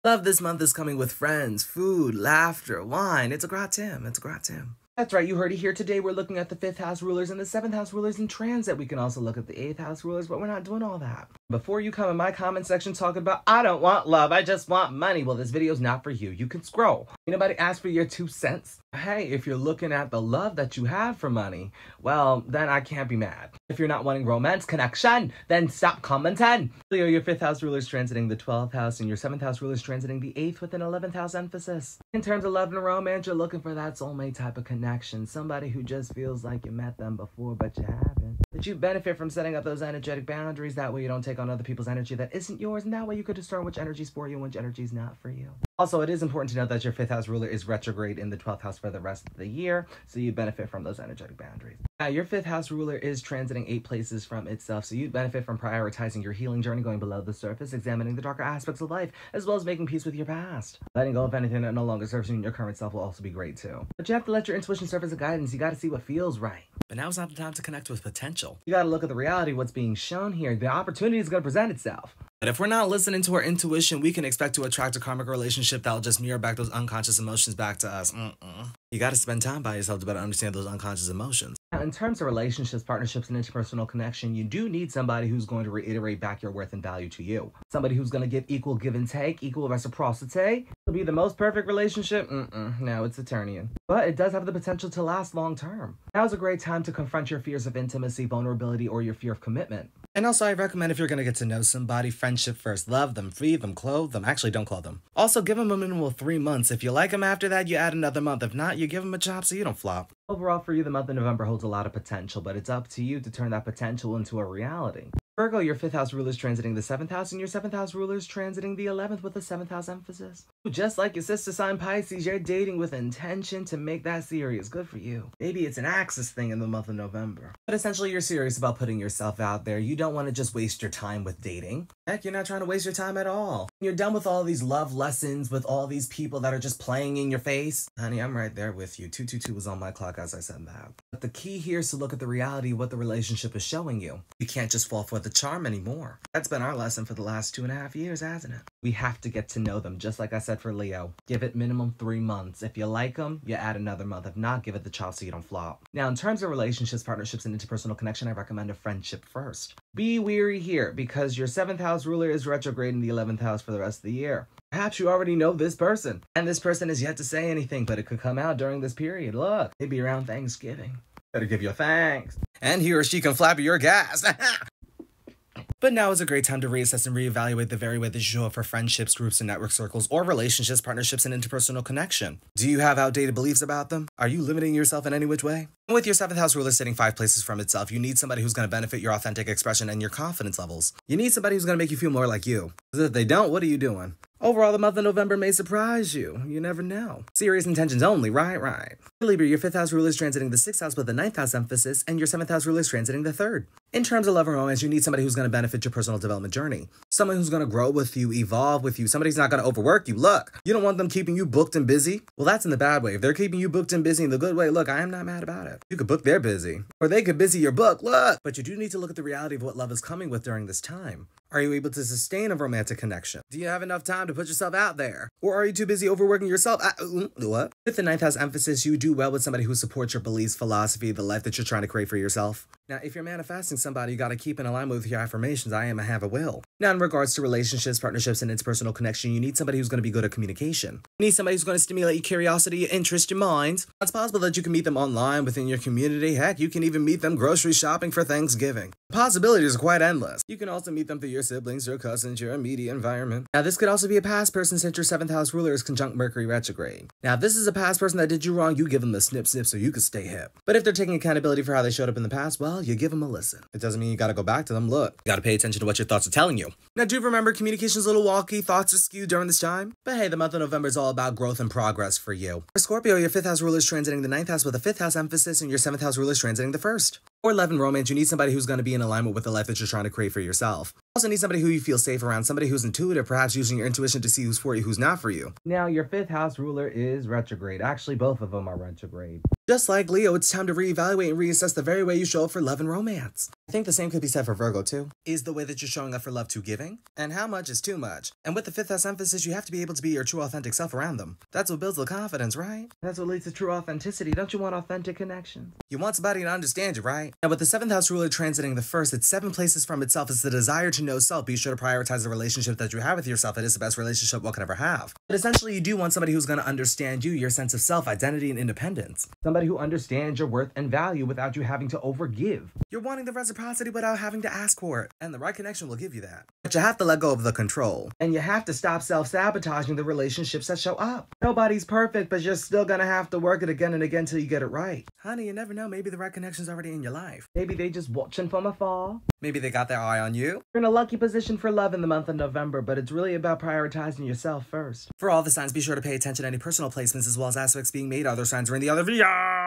Love this month is coming with friends, food, laughter, wine. It's a gratin. It's a gratin. That's right, you heard it here. Today we're looking at the 5th house rulers and the 7th house rulers in transit. We can also look at the 8th house rulers, but we're not doing all that. Before you come in my comment section talking about, I don't want love, I just want money. Well, this video's not for you. You can scroll. Anybody ask for your 2 cents? Hey, if you're looking at the love that you have for money, well, then I can't be mad. If you're not wanting romance connection, then stop commenting. Leo, your 5th house ruler is transiting the 12th house, and your 7th house ruler is transiting the 8th with an 11th house emphasis. In terms of love and romance, you're looking for that soulmate type of connection. Somebody who just feels like you met them before, but you haven't. But you benefit from setting up those energetic boundaries. That way you don't take on other people's energy that isn't yours, and that way you could discern which energy's for you and which energy's not for you. Also, it is important to note that your 5th house ruler is retrograde in the 12th house for the rest of the year, so you benefit from those energetic boundaries. Now, your 5th house ruler is transiting 8 places from itself, so you benefit from prioritizing your healing journey, going below the surface, examining the darker aspects of life, as well as making peace with your past. Letting go of anything that no longer serves you in your current self will also be great too. But you have to let your intuition serve as a guidance. You got to see what feels right. But now's not the time to connect with potential. You got to look at the reality of what's being shown here. The opportunity is going to present itself. But if we're not listening to our intuition, we can expect to attract a karmic relationship that'll just mirror back those unconscious emotions back to us. You got to spend time by yourself to better understand those unconscious emotions. Now, in terms of relationships, partnerships, and interpersonal connection, you do need somebody who's going to reiterate back your worth and value to you. Somebody who's going to give equal give and take, equal reciprocity. It'll be the most perfect relationship? No, it's Saturnian. But it does have the potential to last long term. Now's a great time to confront your fears of intimacy, vulnerability, or your fear of commitment. And also, I recommend if you're going to get to know somebody, friendship first. Love them, feed them, clothe them. Actually, don't clothe them. Also, give them a minimum of 3 months. If you like them after that, you add another month. If not, you give them a job so you don't flop. Overall, for you, the month of November holds a lot of potential, but it's up to you to turn that potential into a reality. Virgo, your 5th house ruler is transiting the 7th house, and your 7th house ruler is transiting the 11th with a 7th house emphasis. Just like your sister sign Pisces, you're dating with intention to make that serious. Good for you. Maybe it's an axis thing in the month of November. But essentially, you're serious about putting yourself out there. You don't want to just waste your time with dating. Heck, you're not trying to waste your time at all. You're done with all these love lessons with all these people that are just playing in your face. Honey, I'm right there with you. 222 was on my clock as I said that. But the key here is to look at the reality of what the relationship is showing you. You can't just fall for the charm anymore. That's been our lesson for the last 2.5 years, hasn't it? We have to get to know them, just like I said for Leo. Give it minimum 3 months. If you like them, you add another month. If not, give it the chop so you don't flop. Now, in terms of relationships, partnerships, and interpersonal connection, I recommend a friendship first. Be wary here, because your 7th house ruler is retrograde in the 11th house for the rest of the year. Perhaps you already know this person, and this person has yet to say anything, but it could come out during this period. Look, maybe around Thanksgiving. Better give your thanks. And he or she can flap your gas. But now is a great time to reassess and reevaluate the very way that you show up for friendships, groups, and network circles, or relationships, partnerships, and interpersonal connection. Do you have outdated beliefs about them? Are you limiting yourself in any which way? With your 7th house ruler sitting 5 places from itself, you need somebody who's going to benefit your authentic expression and your confidence levels. You need somebody who's going to make you feel more like you. Because if they don't, what are you doing? Overall, the month of November may surprise you. You never know. Serious intentions only, right? Libra, your 5th house ruler is transiting the 6th house with a 9th house emphasis, and your 7th house ruler is transiting the 3rd. In terms of love and romance, you need somebody who's going to benefit your personal development journey. Someone who's going to grow with you, evolve with you. Somebody who's not going to overwork you. Look, you don't want them keeping you booked and busy. Well, that's in the bad way. If they're keeping you booked and busy in the good way, look, I am not mad about it. You could book their busy, or they could busy your book. Look, but you do need to look at the reality of what love is coming with during this time. Are you able to sustain a romantic connection? Do you have enough time to put yourself out there? Or are you too busy overworking yourself? What? With the 9th house emphasis, you do well with somebody who supports your beliefs, philosophy, the life that you're trying to create for yourself. Now, if you're manifesting somebody, you got to keep in alignment with your affirmations. I am a have a will. Now, in regards to relationships, partnerships, and interpersonal connection, you need somebody who's going to be good at communication. You need somebody who's going to stimulate your curiosity, your interest, your mind. It's possible that you can meet them online within your community. Heck, you can even meet them grocery shopping for Thanksgiving. The possibilities are quite endless. You can also meet them through your siblings, your cousins, your immediate environment. Now, this could also be a past person since your 7th house ruler is conjunct Mercury retrograde. Now, if this is a past person that did you wrong, you give them the snip so you could stay hip. But if they're taking accountability for how they showed up in the past, well, you give them a listen. It doesn't mean you got to go back to them. Look, you got to pay attention to what your thoughts are telling you. Now, do remember communication's a little wonky, thoughts are skewed during this time. But hey, the month of November is all about growth and progress for you. For Scorpio, your 5th house ruler is transiting the 9th house with a 5th house emphasis, and your 7th house ruler is transiting the 1st. For love and romance, you need somebody who's going to be in alignment with the life that you're trying to create for yourself. You also need somebody who you feel safe around, somebody who's intuitive, perhaps using your intuition to see who's for you, who's not for you. Now, your 5th house ruler is retrograde. Actually, both of them are retrograde. Just like Leo, it's time to reevaluate and reassess the very way you show up for love and romance. I think the same could be said for Virgo too. Is the way that you're showing up for love too giving? And how much is too much? And with the fifth house emphasis, you have to be able to be your true authentic self around them. That's what builds the confidence, right? That's what leads to true authenticity. Don't you want authentic connections? You want somebody to understand you, right? And with the seventh house ruler transiting the first, it's 7 places from itself. It's the desire to know self. Be sure to prioritize the relationship that you have with yourself. It is the best relationship one can ever have. But essentially, you do want somebody who's going to understand you, your sense of self, identity, and independence. Somebody who understands your worth and value without you having to overgive. You're wanting the reciprocity without having to ask for it. And the right connection will give you that. But you have to let go of the control. And you have to stop self-sabotaging the relationships that show up. Nobody's perfect, but you're still gonna have to work it again and again till you get it right. Honey, you never know. Maybe the right connection's already in your life. Maybe they just watching from afar. Maybe they got their eye on you. You're in a lucky position for love in the month of November, but it's really about prioritizing yourself first. For all the signs, be sure to pay attention to any personal placements as well as aspects being made. Other signs are in the other video.